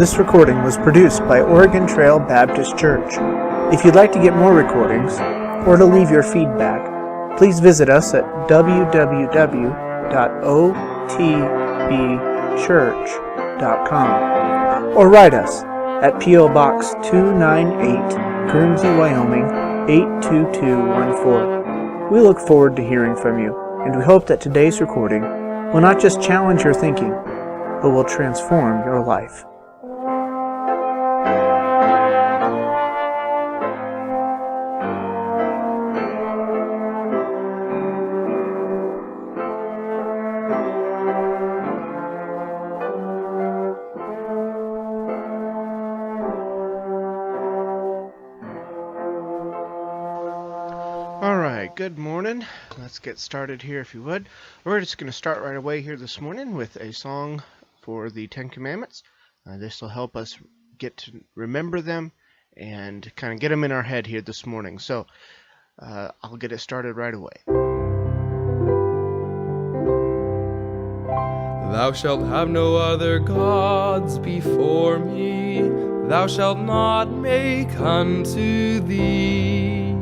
This recording was produced by Oregon Trail Baptist Church. If you'd like to get more recordings, or to leave your feedback, please visit us at www.otbchurch.com or write us at P.O. Box 298, Guernsey, Wyoming 82214. We look forward to hearing from you, and we hope that today's recording will not just challenge your thinking, but will transform your life. Good morning. Let's get started here if you would. We're just going to start right away here this morning with a song for the Ten Commandments. This will help us get to remember them and kind of get them in our head here this morning. So I'll get it started right away. Thou shalt have no other gods before me. Thou shalt not make unto thee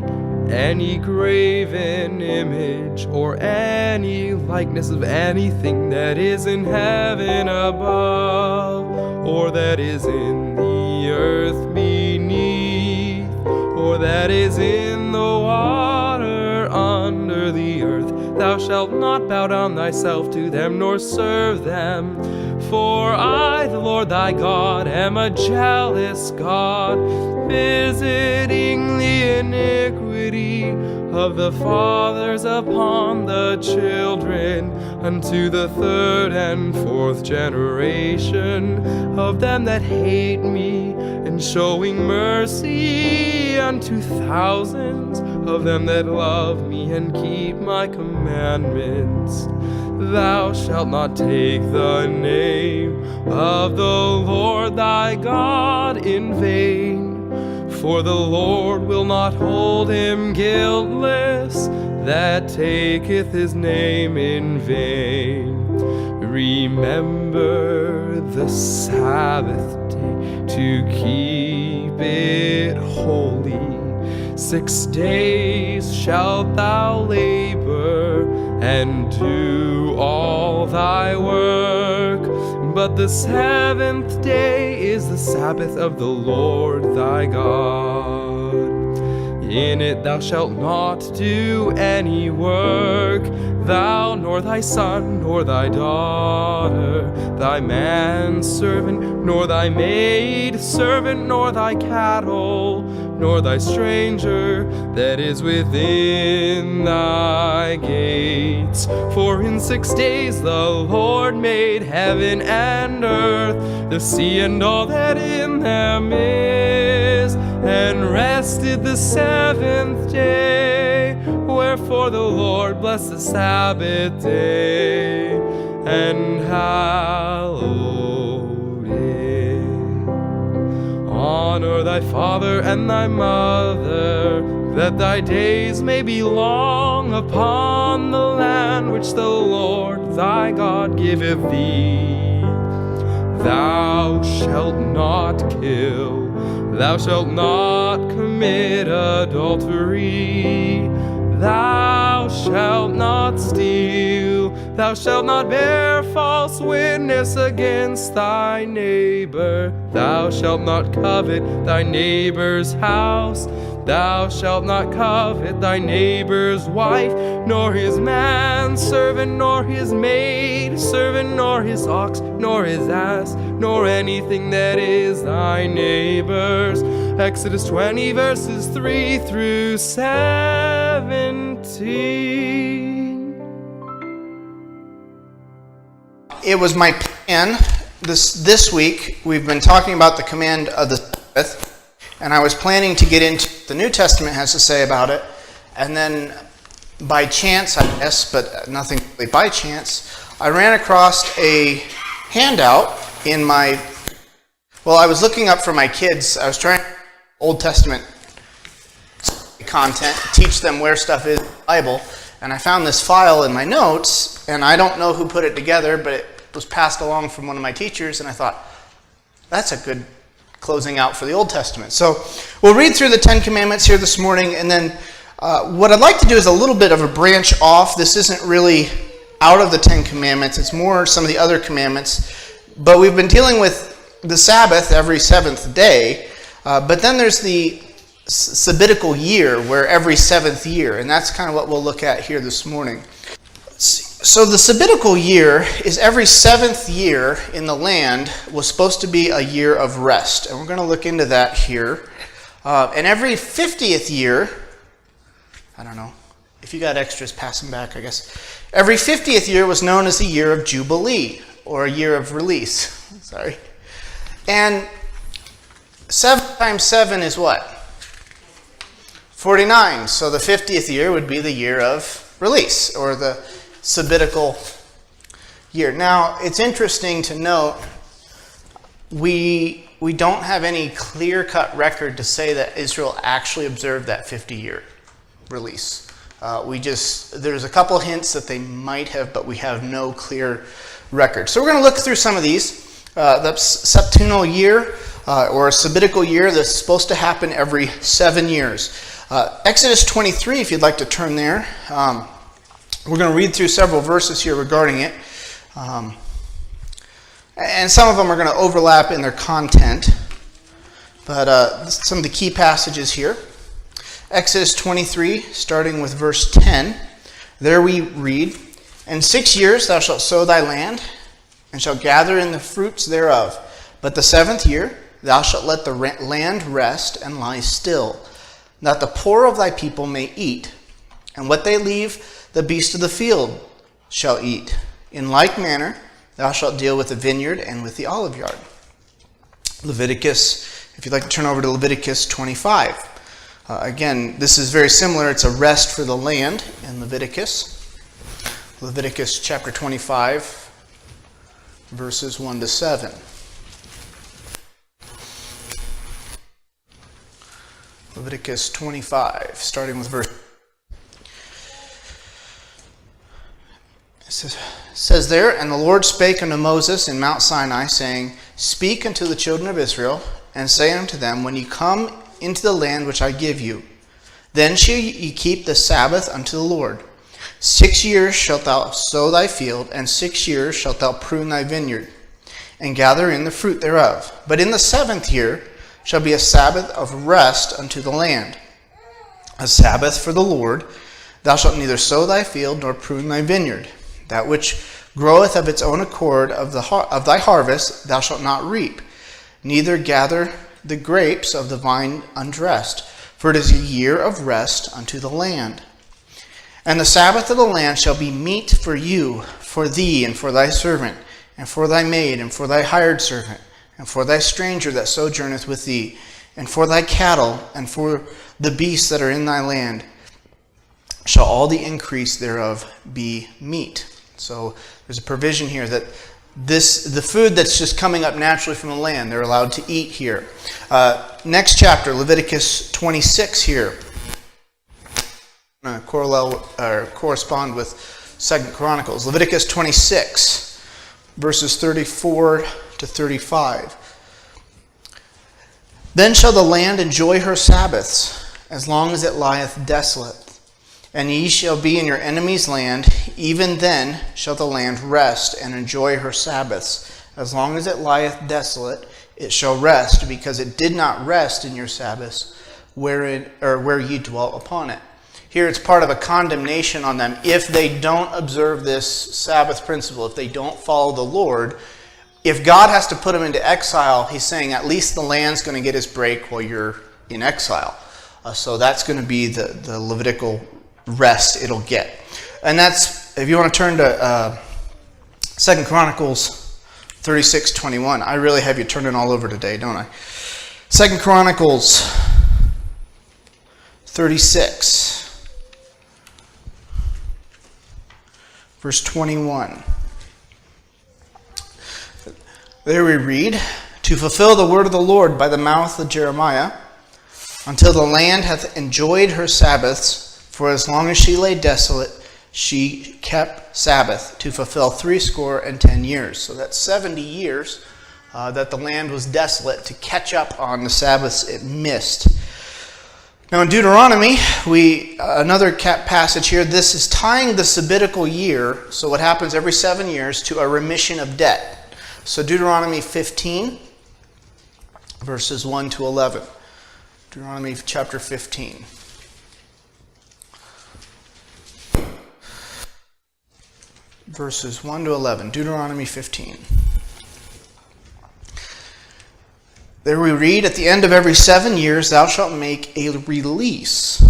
any graven image or any likeness of anything that is in heaven above, or that is in the earth beneath, or that is in the water under the earth. Thou shalt not bow down thyself to them, nor serve them. For I, the Lord thy God, am a jealous God, visiting the iniquity of the fathers upon the children, unto the third and fourth generation of them that hate me, and showing mercy unto thousands of them that love me and keep my commandments. Thou shalt not take the name of the Lord thy God in vain, for the Lord will not hold him guiltless that taketh his name in vain. Remember the Sabbath day to keep it holy. 6 days shalt thou labor and do all thy work, but the seventh day is the Sabbath of the Lord thy God. In it thou shalt not do any work, thou nor thy son nor thy daughter, thy manservant nor thy maidservant, nor thy cattle, nor thy stranger that is within thy gates. For in 6 days the Lord made heaven and earth, the sea and all that in them is, and rested the seventh day. Wherefore the Lord blessed the Sabbath day and hallowed it. Honor thy father and thy mother, that thy days may be long upon the land which the Lord thy God giveth thee. Thou shalt not kill, thou shalt not commit adultery, thou shalt not steal, thou shalt not bear false witness against thy neighbor, thou shalt not covet thy neighbor's house, thou shalt not covet thy neighbor's wife, nor his manservant, nor his maidservant, nor his ox, nor his ass, nor anything that is thy neighbor's. Exodus 20 verses 3 through 17. It was my plan this week. We've been talking about the command of the Sabbath, and I was planning to get into what the New Testament has to say about it, and then by chance, I guess, but nothing really by chance, I ran across a handout in I was looking up for my kids. I was trying Old Testament content, teach them where stuff is in the Bible, and I found this file in my notes, and I don't know who put it together, but it was passed along from one of my teachers, and I thought, That's a good closing out for the Old Testament. So we'll read through the Ten Commandments here this morning, and then what I'd like to do is a little bit of a branch off. This isn't really out of the Ten Commandments. It's more some of the other commandments. But we've been dealing with the Sabbath every seventh day. But then there's the Sabbatical year, where every seventh year. And that's kind of what we'll look at here this morning. So the Sabbatical year is every seventh year in the land was supposed to be a year of rest. And we're going to look into that here. And every 50th year, I don't know, if you got extras, pass them back, I guess. Every 50th year was known as the year of Jubilee, or a year of release. Sorry. And 7 times 7 is what? 49. So the 50th year would be the year of release, or the Sabbatical year. Now, it's interesting to note, we don't have any clear-cut record to say that Israel actually observed that 50-year release. There's a couple hints that they might have, but we have no clear record. So we're going to look through some of these. The septennial year, or a Sabbatical year, that's supposed to happen every 7 years. Exodus 23, if you'd like to turn there. We're going to read through several verses here regarding it. And some of them are going to overlap in their content. But some of the key passages here. Exodus 23, starting with verse 10. There we read, "In 6 years thou shalt sow thy land, and shalt gather in the fruits thereof. But the 7th year thou shalt let the land rest and lie still, that the poor of thy people may eat, and what they leave the beast of the field shall eat. In like manner thou shalt deal with the vineyard and with the olive yard." Leviticus, if you'd like to turn over to Leviticus 25. Again, this is very similar. It's a rest for the land in Leviticus. Leviticus chapter 25, verses 1 to 7. Leviticus 25, starting with verse. It says there, "And the Lord spake unto Moses in Mount Sinai, saying, Speak unto the children of Israel, and say unto them, When ye come into the land which I give you, then shall ye keep the Sabbath unto the Lord. 6 years shalt thou sow thy field, and 6 years shalt thou prune thy vineyard, and gather in the fruit thereof. But in the 7th year shall be a Sabbath of rest unto the land, a Sabbath for the Lord. Thou shalt neither sow thy field nor prune thy vineyard. That which groweth of its own accord of thy harvest thou shalt not reap, neither gather the grapes of the vine undressed, for it is a year of rest unto the land. And the Sabbath of the land shall be meat for you, for thee, and for thy servant, and for thy maid, and for thy hired servant, and for thy stranger that sojourneth with thee, and for thy cattle, and for the beasts that are in thy land, shall all the increase thereof be meat." So there's a provision here that the food that's just coming up naturally from the land, they're allowed to eat here. Next chapter, Leviticus 26 here. Correspond with 2 Chronicles. Leviticus 26, verses 34 to 35. "Then shall the land enjoy her Sabbaths, as long as it lieth desolate. And ye shall be in your enemy's land, even then shall the land rest and enjoy her Sabbaths. As long as it lieth desolate, it shall rest, because it did not rest in your Sabbaths, where ye dwell upon it." Here it's part of a condemnation on them if they don't observe this Sabbath principle, if they don't follow the Lord. If God has to put them into exile, he's saying at least the land's going to get his break while you're in exile. So that's going to be the Levitical rest it'll get. And that's, if you want to turn to 2 Chronicles 36:21. I really have you turning all over today, don't I? 2 Chronicles 36, verse 21. There we read, "To fulfill the word of the Lord by the mouth of Jeremiah, until the land hath enjoyed her Sabbaths, for as long as she lay desolate, she kept Sabbath, to fulfill 70 years." So that's 70 years that the land was desolate to catch up on the Sabbaths it missed. Now in Deuteronomy, another passage here, this is tying the Sabbatical year, so what happens every 7 years, to a remission of debt. So Deuteronomy 15, verses 1 to 11. Deuteronomy chapter 15. Verses 1 to 11. Deuteronomy 15. There we read, at the end of every 7 years thou shalt make a release.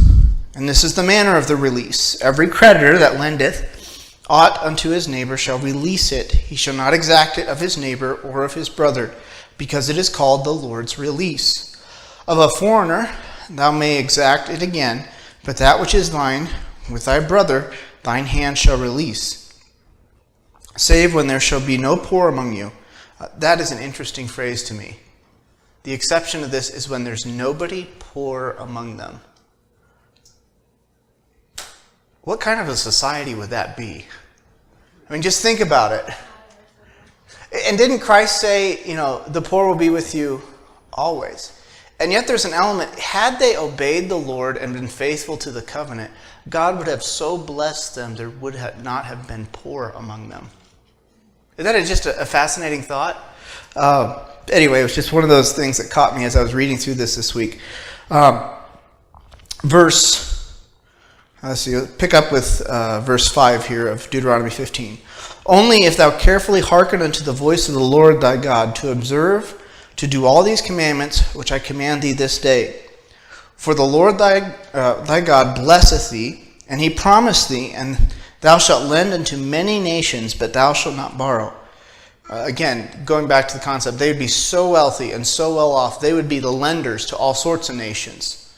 And this is the manner of the release. Every creditor that lendeth aught unto his neighbor shall release it. He shall not exact it of his neighbor or of his brother, because it is called the Lord's release. Of a foreigner thou may exact it again, but that which is thine with thy brother thine hand shall release, save when there shall be no poor among you. That is an interesting phrase to me. The exception of this is when there's nobody poor among them. What kind of a society would that be? I mean, just think about it. And didn't Christ say, the poor will be with you always? And yet there's an element, had they obeyed the Lord and been faithful to the covenant, God would have so blessed them there would not have been poor among them. Is that just a fascinating thought? Anyway, it was just one of those things that caught me as I was reading through this week. Pick up with verse 5 here of Deuteronomy 15. Only if thou carefully hearken unto the voice of the Lord thy God, to observe, to do all these commandments which I command thee this day. For the Lord thy God blesseth thee, and he promised thee, and thou shalt lend unto many nations, but thou shalt not borrow. Again, going back to the concept, they would be so wealthy and so well off, they would be the lenders to all sorts of nations,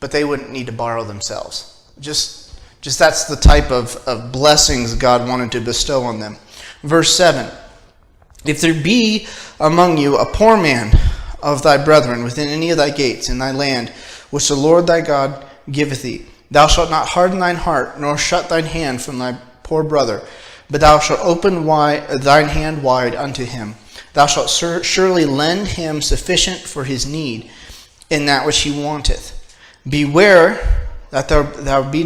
but they wouldn't need to borrow themselves. Just that's the type of blessings God wanted to bestow on them. Verse 7, if there be among you a poor man of thy brethren within any of thy gates in thy land, which the Lord thy God giveth thee, thou shalt not harden thine heart, nor shut thine hand from thy poor brother, but thou shalt open thine hand wide unto him. Thou shalt surely lend him sufficient for his need in that which he wanteth. Beware that there be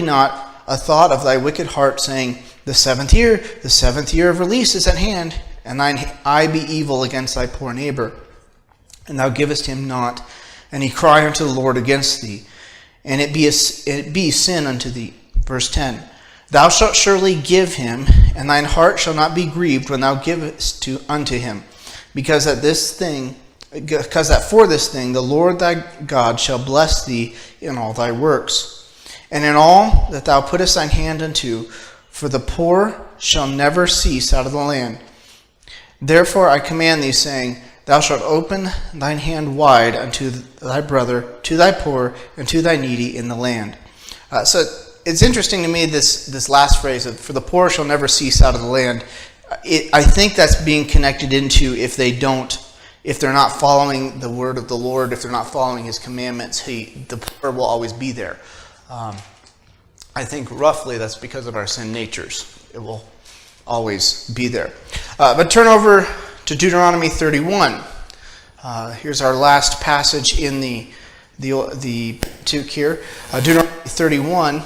not a thought of thy wicked heart, saying, the seventh year of release is at hand, and thine eye be evil against thy poor neighbor, and thou givest him not, and he cry unto the Lord against thee, and it be sin unto thee. Verse 10, thou shalt surely give him, and thine heart shall not be grieved when thou givest unto him, because that for this thing the Lord thy God shall bless thee in all thy works, and in all that thou puttest thine hand unto, for the poor shall never cease out of the land. Therefore I command thee, saying, thou shalt open thine hand wide unto thy brother, to thy poor, and to thy needy in the land. So it's interesting to me, this last phrase of, for the poor shall never cease out of the land. I think that's being connected into if they're not following the word of the Lord, if they're not following his commandments, the poor will always be there. I think roughly that's because of our sin natures. It will always be there. But turn over to Deuteronomy 31. Here's our last passage in the Pentateuch here. Deuteronomy 31,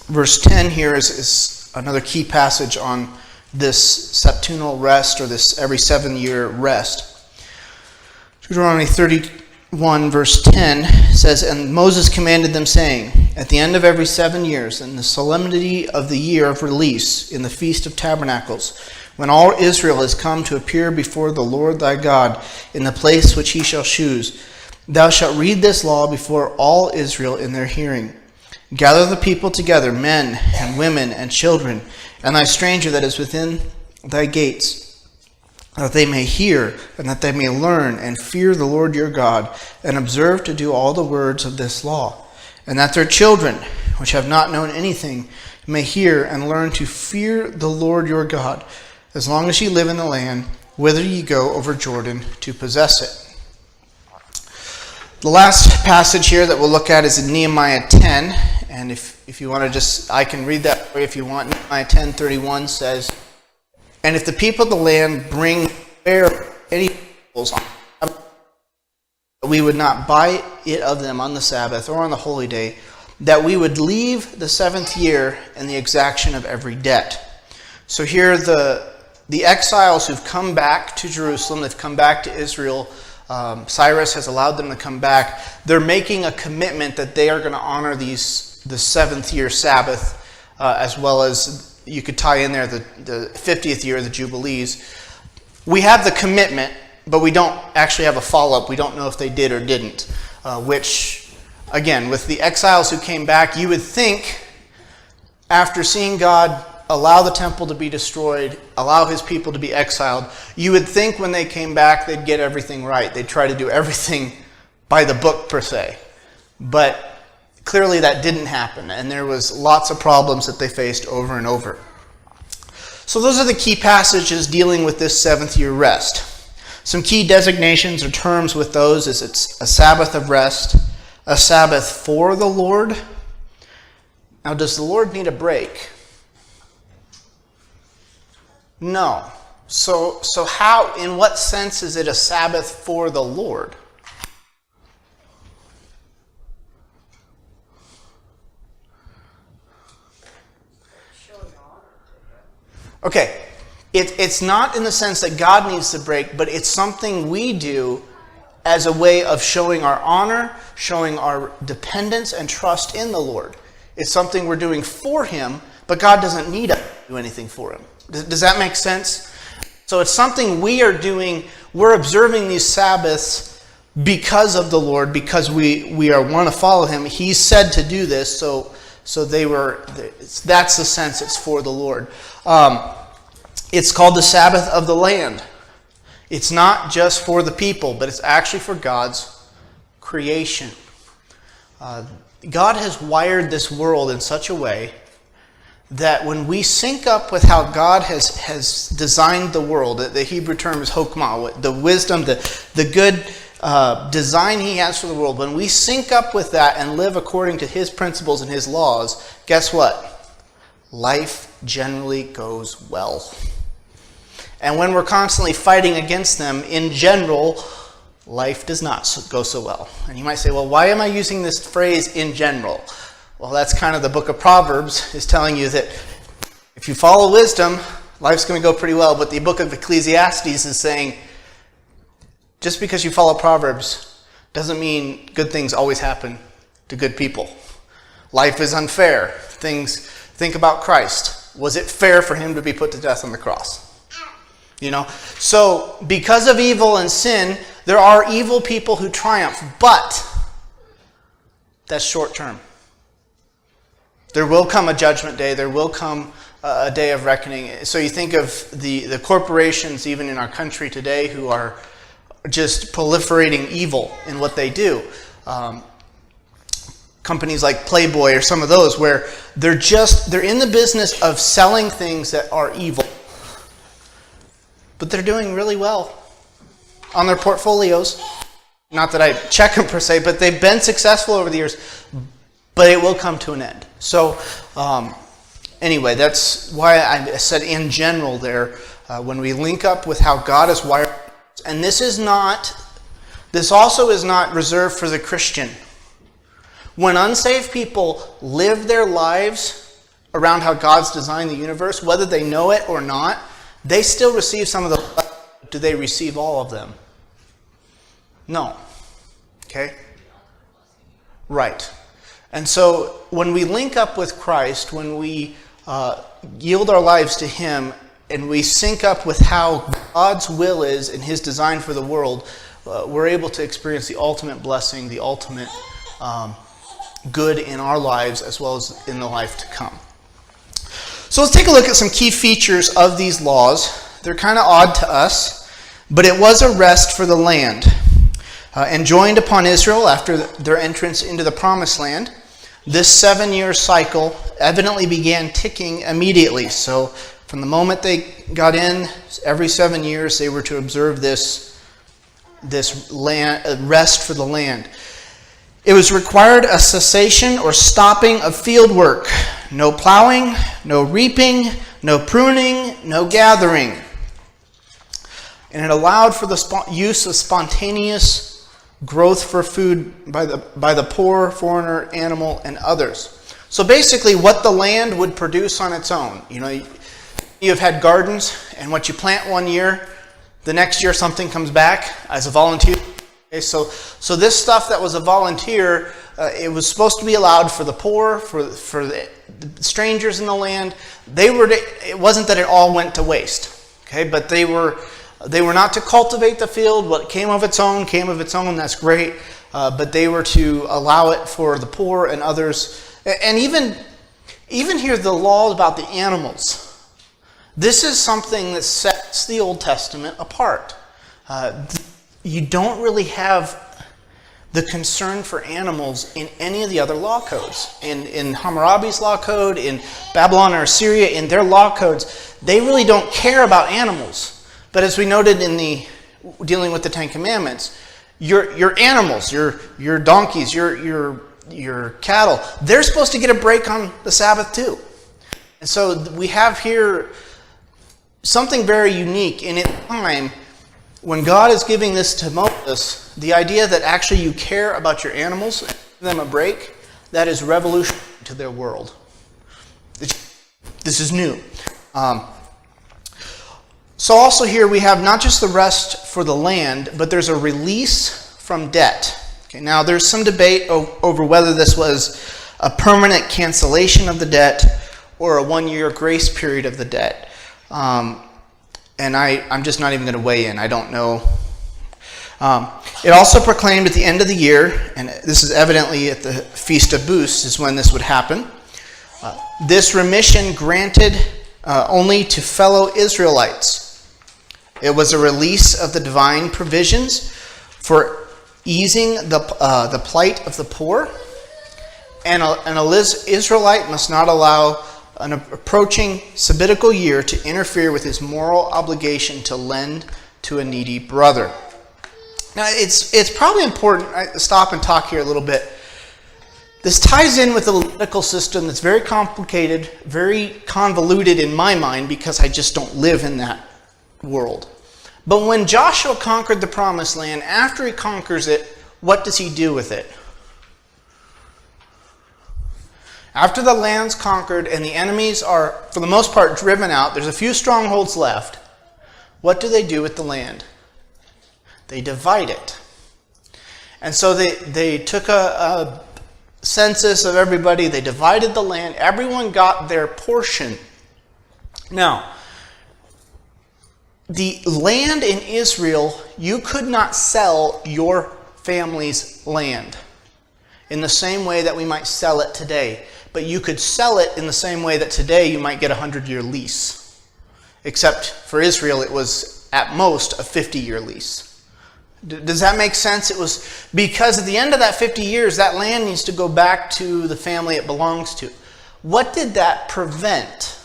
verse 10 here is another key passage on this septennial rest, or this every 7 year rest. Deuteronomy 31 verse 10 says, and Moses commanded them, saying, at the end of every 7 years, in the solemnity of the year of release, in the Feast of Tabernacles, when all Israel is come to appear before the Lord thy God in the place which he shall choose, thou shalt read this law before all Israel in their hearing. Gather the people together, men and women and children, and thy stranger that is within thy gates, that they may hear, and that they may learn, and fear the Lord your God, and observe to do all the words of this law, and that their children, which have not known anything, may hear and learn to fear the Lord your God, as long as ye live in the land, whither ye go over Jordan to possess it. The last passage here that we'll look at is in Nehemiah 10, and if you want to I can read that for you if you want. Nehemiah 10:31 says, And if the people of the land bring any animals on the Sabbath, we would not buy it of them on the Sabbath or on the holy day, that we would leave the seventh year in the exaction of every debt. So here the exiles who've come back to Jerusalem, they've come back to Israel, Cyrus has allowed them to come back. They're making a commitment that they are going to honor the seventh year Sabbath, as well as you could tie in there the 50th year, the Jubilees. We have the commitment, but we don't actually have a follow-up. We don't know if they did or didn't, which, again, with the exiles who came back, you would think, after seeing God allow the temple to be destroyed, allow his people to be exiled, you would think when they came back they'd get everything right. They'd try to do everything by the book, per se. But clearly that didn't happen, and there was lots of problems that they faced over and over. So those are the key passages dealing with this seventh year rest. Some key designations or terms with those is it's a Sabbath of rest, a Sabbath for the Lord. Now, does the Lord need a break? No. So how, in what sense is it a Sabbath for the Lord? Okay, it's not in the sense that God needs to break, but it's something we do as a way of showing our honor, showing our dependence and trust in the Lord. It's something we're doing for him, but God doesn't need us to do anything for him. Does that make sense? So it's something we are doing. We're observing these Sabbaths because of the Lord, because we want to follow him. He said to do this, so that's the sense it's for the Lord. It's called the Sabbath of the land. It's not just for the people, but it's actually for God's creation. God has wired this world in such a way that when we sync up with how God has designed the world, the Hebrew term is hokmah, the wisdom, the good design he has for the world, when we sync up with that and live according to his principles and his laws, guess what? Life generally goes well. And when we're constantly fighting against them, in general, life does not go so well. And you might say, well, why am I using this phrase in general? Well, that's kind of the book of Proverbs is telling you that if you follow wisdom, life's going to go pretty well. But the book of Ecclesiastes is saying, just because you follow Proverbs doesn't mean good things always happen to good people. Life is unfair. Think about Christ. Was it fair for him to be put to death on the cross? So because of evil and sin, there are evil people who triumph, but that's short term. There will come a judgment day. There will come a day of reckoning. So you think of the corporations, even in our country today, who are just proliferating evil in what they do. Companies like Playboy or some of those, where they're in the business of selling things that are evil. But they're doing really well on their portfolios. Not that I check them per se, but they've been successful over the years. But it will come to an end. So anyway, that's why I said in general there, when we link up with how God has wired, and this also is not reserved for the Christian. When unsaved people live their lives around how God's designed the universe, whether they know it or not, they still receive some of the. Do they receive all of them? No. Okay? Right. And so when we link up with Christ, when we yield our lives to him, and we sync up with how God's will is in his design for the world, we're able to experience the ultimate blessing, the ultimate good in our lives as well as in the life to come. So let's take a look at some key features of these laws. They're kind of odd to us, but it was a rest for the land. Enjoined upon Israel after their entrance into the promised land, this 7-year cycle evidently began ticking immediately. So from the moment they got in, every 7 years they were to observe this land, rest for the land. It was required a cessation or stopping of field work. No plowing, no reaping, no pruning, no gathering. And it allowed for the use of spontaneous growth for food by the poor, foreigner, animal, and others. So basically what the land would produce on its own. You've had gardens, and what you plant one year, the next year something comes back as a volunteer. Okay, so this stuff that was a volunteer, it was supposed to be allowed for the poor, for the strangers in the land. It wasn't that it all went to waste. Okay, but they were not to cultivate the field. What came of its own came of its own. That's great. But they were to allow it for the poor and others. And even here, the law about the animals. This is something that sets the Old Testament apart. You don't really have the concern for animals in any of the other law codes. In Hammurabi's law code, in Babylon or Assyria, in their law codes, they really don't care about animals. But as we noted in the dealing with the Ten Commandments, your animals, your donkeys, your cattle, they're supposed to get a break on the Sabbath too. And so we have here something very unique in its time when God is giving this to Moses, the idea that actually you care about your animals and give them a break, that is revolutionary to their world. This is new. So also here we have not just the rest for the land, but there's a release from debt. Okay, now there's some debate over whether this was a permanent cancellation of the debt or a 1-year grace period of the debt. And I'm just not even going to weigh in. I don't know. It also proclaimed at the end of the year, and this is evidently at the Feast of Booths is when this would happen, this remission granted only to fellow Israelites. It was a release of the divine provisions for easing the plight of the poor, and an Israelite must not allow an approaching sabbatical year to interfere with his moral obligation to lend to a needy brother. Now, it's probably important I stop and talk here a little bit. This ties in with the Levitical system that's very complicated, very convoluted in my mind because I just don't live in that world. But when Joshua conquered the Promised Land, after he conquers it, what does he do with it? After the land's conquered and the enemies are, for the most part, driven out, there's a few strongholds left. What do they do with the land? They divide it. And so they took a census of everybody. They divided the land. Everyone got their portion. Now, the land in Israel, you could not sell your family's land in the same way that we might sell it today. But you could sell it in the same way that today you might get a 100-year lease. Except for Israel, it was at most a 50-year lease. Does that make sense? It was because at the end of that 50 years, that land needs to go back to the family it belongs to. What did that prevent?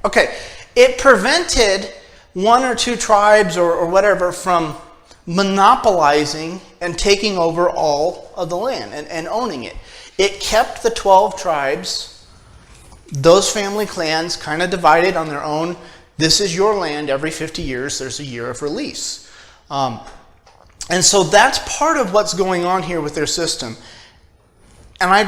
Okay, it prevented one or two tribes or whatever from monopolizing and taking over all of the land and owning it. It kept the 12 tribes, those family clans kind of divided on their own. This is your land. Every 50 years there's a year of release. And so that's part of what's going on here with their system. And I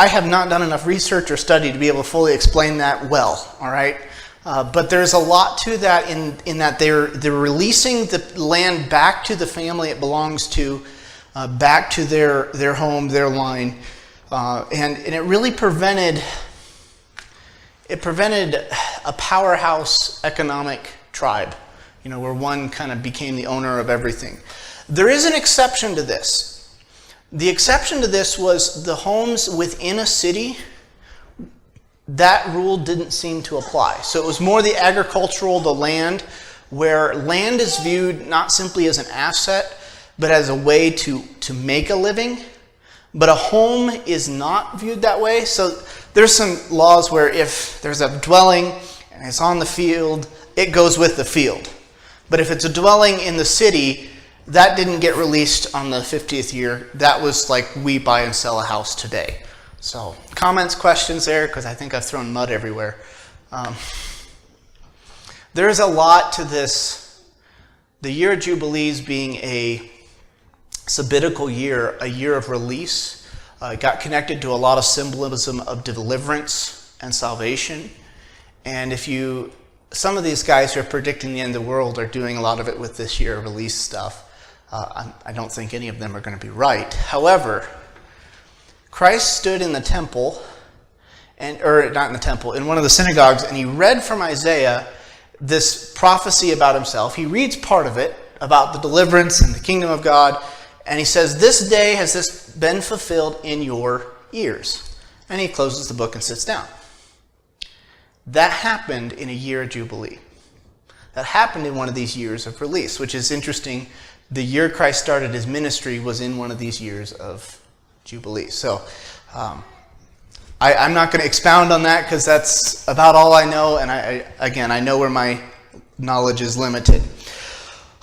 have not done enough research or study to be able to fully explain that well, all right? But there's a lot to that in that they're releasing the land back to the family it belongs to, back to their home, their line, and it really prevented a powerhouse economic tribe, where one kind of became the owner of everything. There is an exception to this. The exception to this was the homes within a city. That rule didn't seem to apply. So it was more the agricultural, the land, where land is viewed not simply as an asset, but as a way to make a living. But a home is not viewed that way. So there's some laws where if there's a dwelling and it's on the field, it goes with the field. But if it's a dwelling in the city, that didn't get released on the 50th year. That was like we buy and sell a house today. So, comments, questions there, because I think I've thrown mud everywhere. There's a lot to this. The year of Jubilees being a sabbatical year, a year of release, got connected to a lot of symbolism of deliverance and salvation. And some of these guys who are predicting the end of the world are doing a lot of it with this year of release stuff. I don't think any of them are going to be right. However, Christ stood in the temple, or not in the temple, in one of the synagogues, and he read from Isaiah this prophecy about himself. He reads part of it about the deliverance and the kingdom of God, and he says, "This day has this been fulfilled in your ears." And he closes the book and sits down. That happened in a year of Jubilee. That happened in one of these years of release, which is interesting. The year Christ started his ministry was in one of these years of Jubilee. So I'm not going to expound on that because that's about all I know. And I know where my knowledge is limited.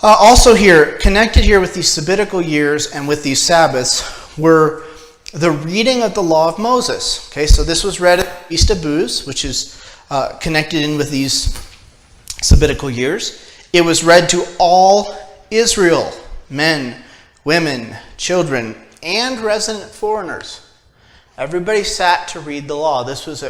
Also here, connected here with these sabbatical years and with these Sabbaths were the reading of the law of Moses. Okay, so this was read at the Feast of Booths, which is connected in with these sabbatical years. It was read to all Israel, men, women, children, and resident foreigners. Everybody sat to read the law. This was,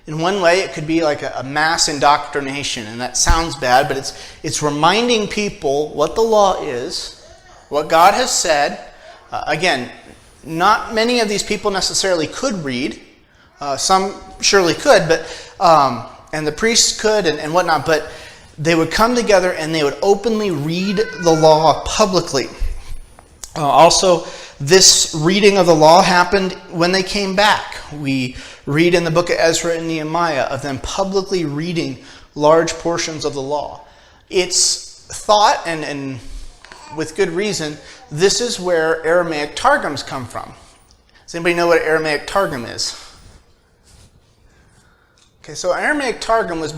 in one way, it could be like a mass indoctrination, and that sounds bad, but it's reminding people what the law is, what God has said. Again, not many of these people necessarily could read. Some surely could, but and the priests could and whatnot, but they would come together and they would openly read the law publicly. Also, this reading of the law happened when they came back. We read in the book of Ezra and Nehemiah of them publicly reading large portions of the law. It's thought, and with good reason, this is where Aramaic Targums come from. Does anybody know what Aramaic Targum is? Okay, so Aramaic Targum was,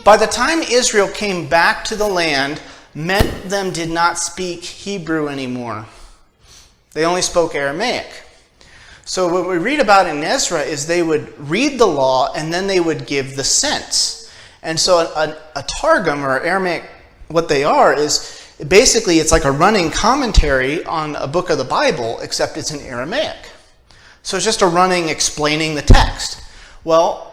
by the time Israel came back to the land, many of them did not speak Hebrew anymore. They only spoke Aramaic. So what we read about in Ezra is they would read the law and then they would give the sense. And so a Targum, or Aramaic, what they are is basically it's like a running commentary on a book of the Bible, except it's in Aramaic. So it's just a running explaining the text. Well,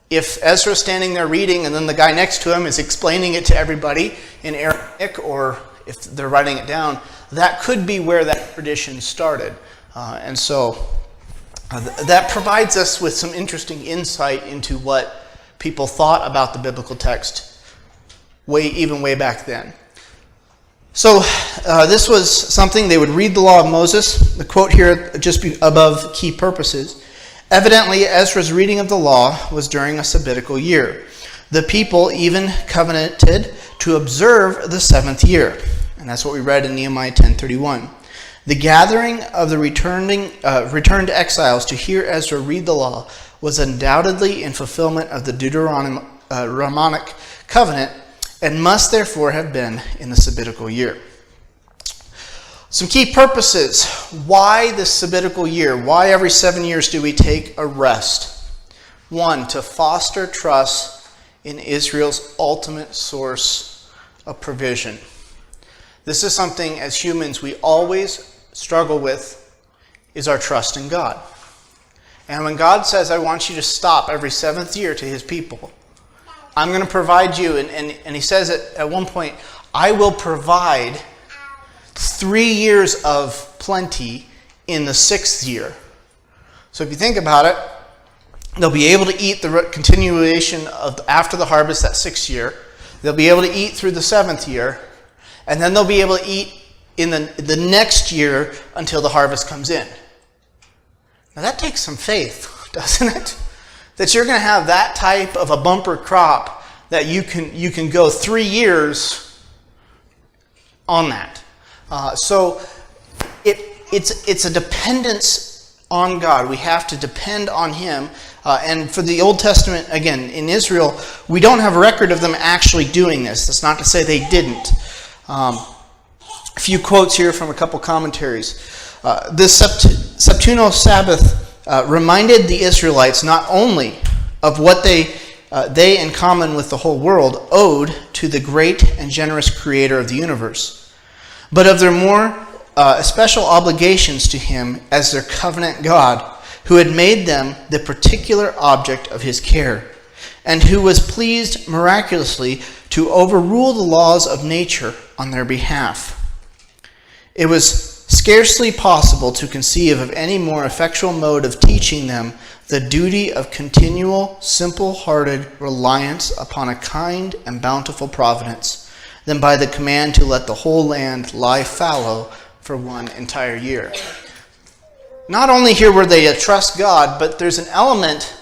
if Ezra's standing there reading and then the guy next to him is explaining it to everybody in Aramaic, or if they're writing it down, that could be where that tradition started. And so that provides us with some interesting insight into what people thought about the biblical text even way back then. So this was something, they would read the law of Moses. The quote here just above key purposes. Evidently, Ezra's reading of the law was during a sabbatical year. The people even covenanted to observe the 7th year. And that's what we read in Nehemiah 10:31. The gathering of the returned exiles to hear Ezra read the law was undoubtedly in fulfillment of the Deuteronomic covenant and must therefore have been in the sabbatical year. Some key purposes. Why this sabbatical year? Why every 7 years do we take a rest? 1, to foster trust in Israel's ultimate source of provision. This is something as humans we always struggle with, is our trust in God. And when God says, I want you to stop every 7th year to his people, I'm going to provide you, and he says it at one point, I will provide 3 years of plenty in the 6th year. So if you think about it, they'll be able to eat the continuation of after the harvest, that 6th year. They'll be able to eat through the 7th year. And then they'll be able to eat in the next year until the harvest comes in. Now that takes some faith, doesn't it? That you're going to have that type of a bumper crop that you can go 3 years on that. So it's a dependence on God. We have to depend on him. And for the Old Testament, again, in Israel, we don't have a record of them actually doing this. That's not to say they didn't. A few quotes here from a couple commentaries. This septennial Sabbath reminded the Israelites not only of what they in common with the whole world owed to the great and generous creator of the universe, but of their more special obligations to him as their covenant God, who had made them the particular object of his care, and who was pleased miraculously to overrule the laws of nature on their behalf. It was scarcely possible to conceive of any more effectual mode of teaching them the duty of continual, simple-hearted reliance upon a kind and bountiful providence than by the command to let the whole land lie fallow for one entire year. Not only here were they to trust God, but there's an element,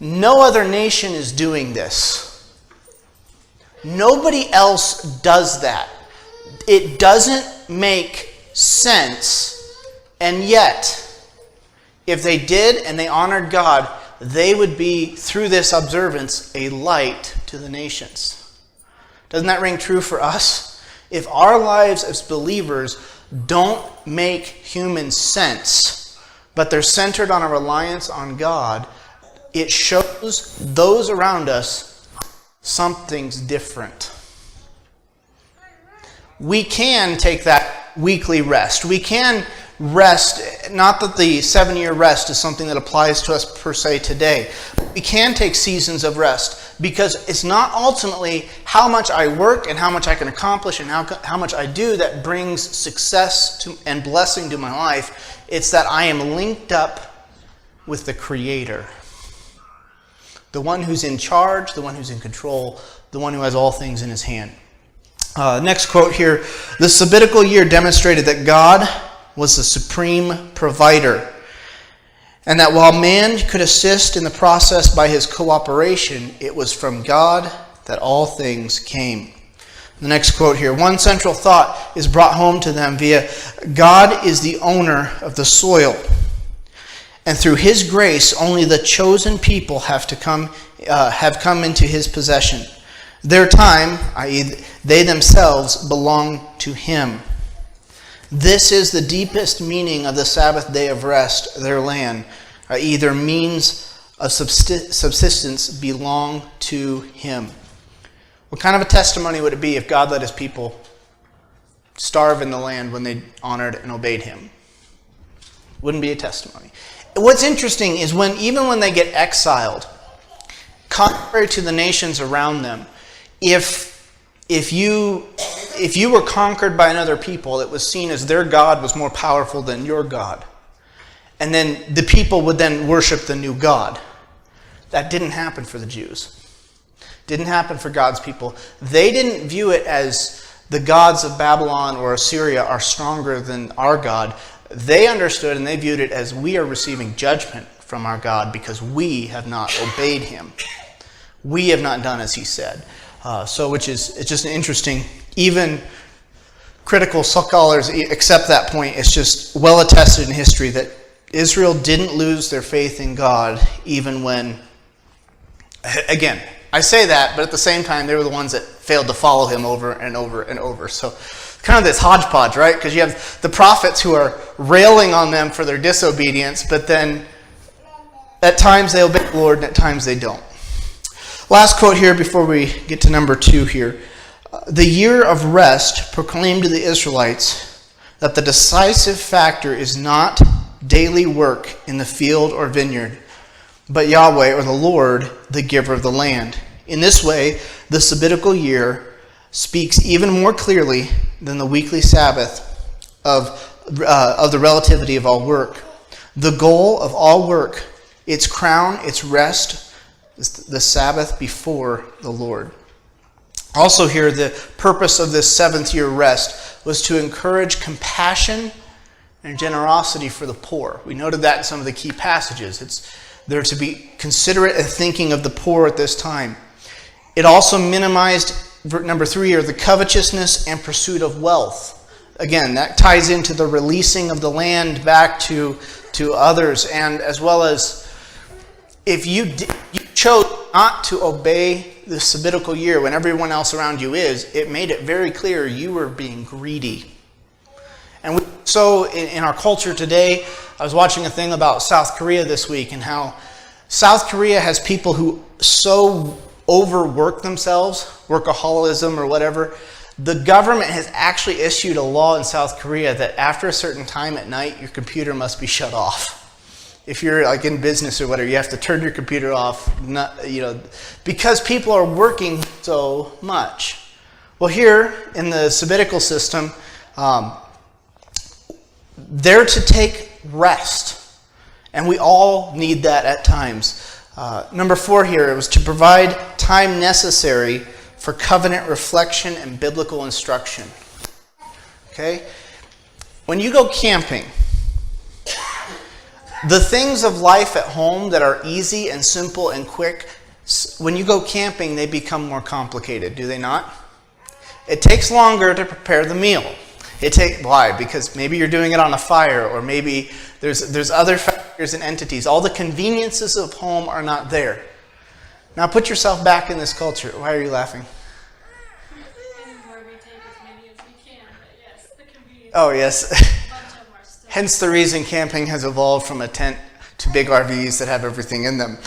no other nation is doing this. Nobody else does that. It doesn't make sense, and yet, if they did and they honored God, they would be, through this observance, a light to the nations. Doesn't that ring true for us? If our lives as believers don't make human sense, but they're centered on a reliance on God, it shows those around us something's different. We can take that weekly rest. We can rest, not that the 7-year rest is something that applies to us per se today. We can take seasons of rest because it's not ultimately how much I work and how much I can accomplish and how much I do that brings success to, and blessing to my life. It's that I am linked up with the Creator. The one who's in charge, the one who's in control, the one who has all things in his hand. Next quote here. The sabbatical year demonstrated that God was the supreme provider, and that while man could assist in the process by his cooperation, it was from God that all things came. The next quote here. One central thought is brought home to them via God is the owner of the soil, and through his grace only the chosen people have come into his possession. Their time, i.e. they themselves, belong to him. This is the deepest meaning of the Sabbath day of rest. Their land, i.e. their means of subsistence, belong to him. What kind of a testimony would it be if God let his people starve in the land when they honored and obeyed him? Wouldn't be a testimony. What's interesting is even when they get exiled, contrary to the nations around them, if you were conquered by another people, it was seen as their God was more powerful than your God. And then the people would then worship the new God. That didn't happen for the Jews. Didn't happen for God's people. They didn't view it as the gods of Babylon or Assyria are stronger than our God. They understood and they viewed it as we are receiving judgment from our God because we have not obeyed him. We have not done as he said. It's just an interesting, even critical scholars accept that point. It's just well attested in history that Israel didn't lose their faith in God even when, again, I say that, but at the same time, they were the ones that failed to follow him over and over and over. So kind of this hodgepodge, right? Because you have the prophets who are railing on them for their disobedience, but then at times they obey the Lord and at times they don't. Last quote here before we get to number 2 here. The year of rest proclaimed to the Israelites that the decisive factor is not daily work in the field or vineyard, but Yahweh or the Lord, the giver of the land. In this way, the sabbatical year speaks even more clearly than the weekly Sabbath of the relativity of all work. The goal of all work, its crown, its rest, the Sabbath before the Lord. Also here, the purpose of this 7th year rest was to encourage compassion and generosity for the poor. We noted that in some of the key passages. They're to be considerate and thinking of the poor at this time. It also minimized, number 3 here, the covetousness and pursuit of wealth. Again, that ties into the releasing of the land back to others, and as well as if you chose not to obey the sabbatical year when everyone else around you is, it made it very clear you were being greedy. And in our culture today, I was watching a thing about South Korea this week and how South Korea has people who so overwork themselves, workaholism or whatever. The government has actually issued a law in South Korea that after a certain time at night, your computer must be shut off. If you're like in business or whatever, you have to turn your computer off, because people are working so much. Well, here in the sabbatical system, they're to take rest. And we all need that at times. Number 4 here, it was to provide time necessary for covenant reflection and biblical instruction. Okay? When you go camping, the things of life at home that are easy and simple and quick, when you go camping, they become more complicated, do they not? It takes longer to prepare the meal. Why? Because maybe you're doing it on a fire, or maybe there's other factors and entities. All the conveniences of home are not there. Now put yourself back in this culture. Why are you laughing? Where we take as many as we can, but yes, the convenience. Oh, yes. A bunch of them are still. Hence the reason camping has evolved from a tent to big RVs that have everything in them.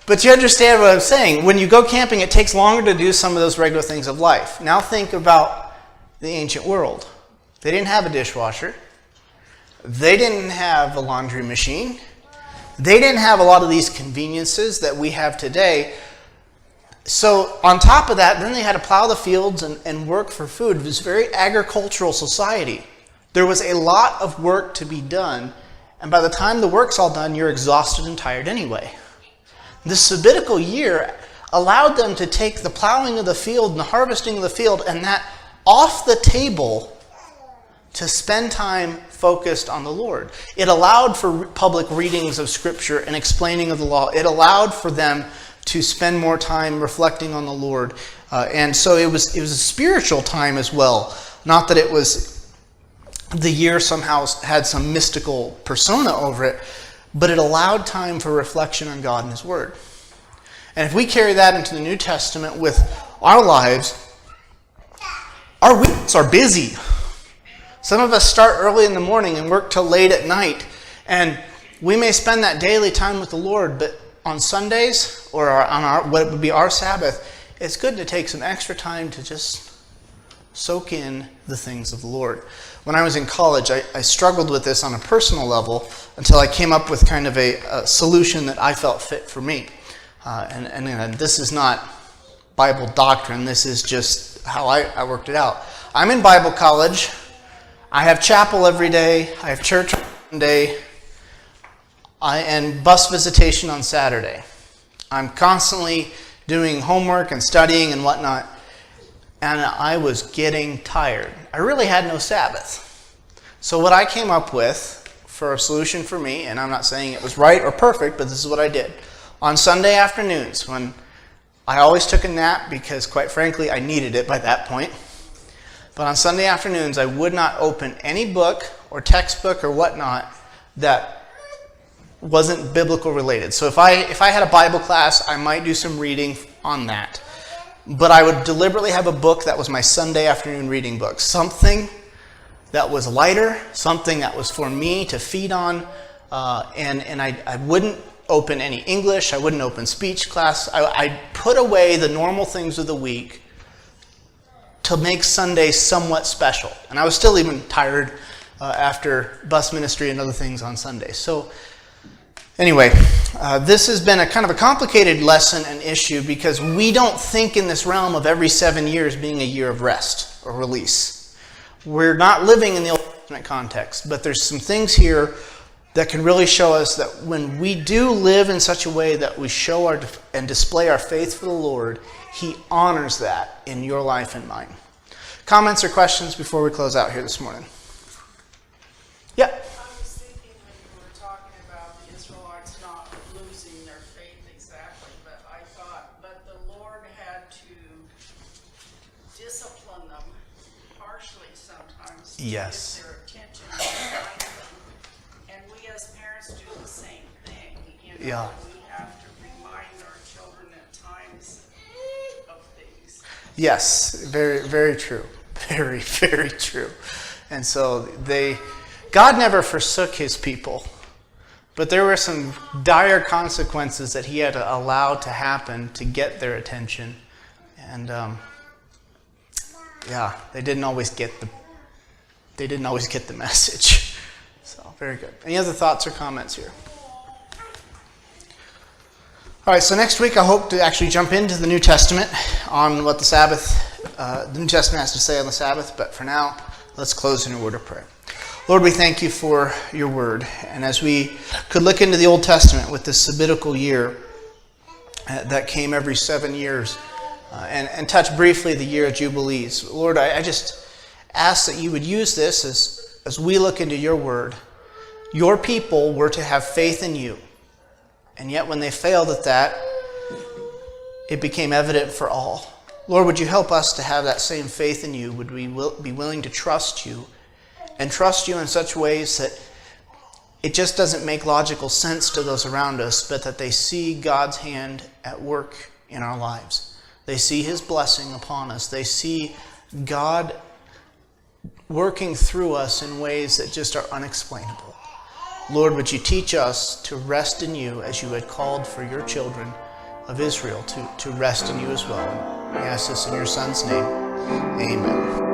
But you understand what I'm saying. When you go camping, it takes longer to do some of those regular things of life. Now think about the ancient world. They didn't have a dishwasher. They didn't have a laundry machine. They didn't have a lot of these conveniences that we have today. So on top of that, then they had to plow the fields and work for food. It was a very agricultural society. There was a lot of work to be done. And by the time the work's all done, you're exhausted and tired anyway. The sabbatical year allowed them to take the plowing of the field and the harvesting of the field and that off the table to spend time focused on the Lord. It allowed for public readings of Scripture and explaining of the law. It allowed for them to spend more time reflecting on the Lord. And so it was a spiritual time as well. Not that it was the year somehow had some mystical persona over it, but it allowed time for reflection on God and His Word. And if we carry that into the New Testament with our lives, our weeks are busy. Some of us start early in the morning and work till late at night. And we may spend that daily time with the Lord, but on Sundays or on what would be our Sabbath, it's good to take some extra time to just soak in the things of the Lord. When I was in college, I struggled with this on a personal level until I came up with kind of a solution that I felt fit for me. And this is not Bible doctrine. This is just how I worked it out. I'm in Bible college. I have chapel every day. I have church one day. And bus visitation on Saturday. I'm constantly doing homework and studying and whatnot. And I was getting tired. I really had no Sabbath. So what I came up with for a solution for me, and I'm not saying it was right or perfect, but this is what I did. On Sunday afternoons, when I always took a nap because, quite frankly, I needed it by that point. But on Sunday afternoons, I would not open any book or textbook or whatnot that wasn't biblical related. So if I had a Bible class, I might do some reading on that. But I would deliberately have a book that was my Sunday afternoon reading book. Something that was lighter, something that was for me to feed on. And I wouldn't open any English. I wouldn't open speech class. I put away the normal things of the week to make Sunday somewhat special. And I was still even tired after bus ministry and other things on Sunday. So anyway, this has been a kind of a complicated lesson and issue because we don't think in this realm of every 7 years being a year of rest or release. We're not living in the Old Testament context, but there's some things here that can really show us that when we do live in such a way that we show and display our faith for the Lord, He honors that in your life and mine. Comments or questions before we close out here this morning? Yeah. I was thinking when you were talking about the Israelites not losing their faith exactly, but I thought, but the Lord had to discipline them harshly sometimes to Yes. get their attention and remind them. And we as parents do the same thing. Yeah. We have to remind our children at times of things. Yes, very, very true. Very, very true. And so God never forsook his people, but there were some dire consequences that he had to allow to happen to get their attention. And they didn't always get the message. So very good. Any other thoughts or comments here? All right, so next week I hope to actually jump into the New Testament on what the New Testament has to say on the Sabbath, but for now, let's close in a word of prayer. Lord, we thank you for your word, and as we could look into the Old Testament with this sabbatical year that came every 7 years, and touch briefly the year of Jubilees, Lord, I just ask that you would use this as we look into your word. Your people were to have faith in you. And yet when they failed at that, it became evident for all. Lord, would you help us to have that same faith in you? Would we be willing to trust you, and trust you in such ways that it just doesn't make logical sense to those around us, but that they see God's hand at work in our lives. They see his blessing upon us. They see God working through us in ways that just are unexplainable. Lord, would you teach us to rest in you as you had called for your children of Israel to rest in you as well. We ask this in your Son's name. Amen.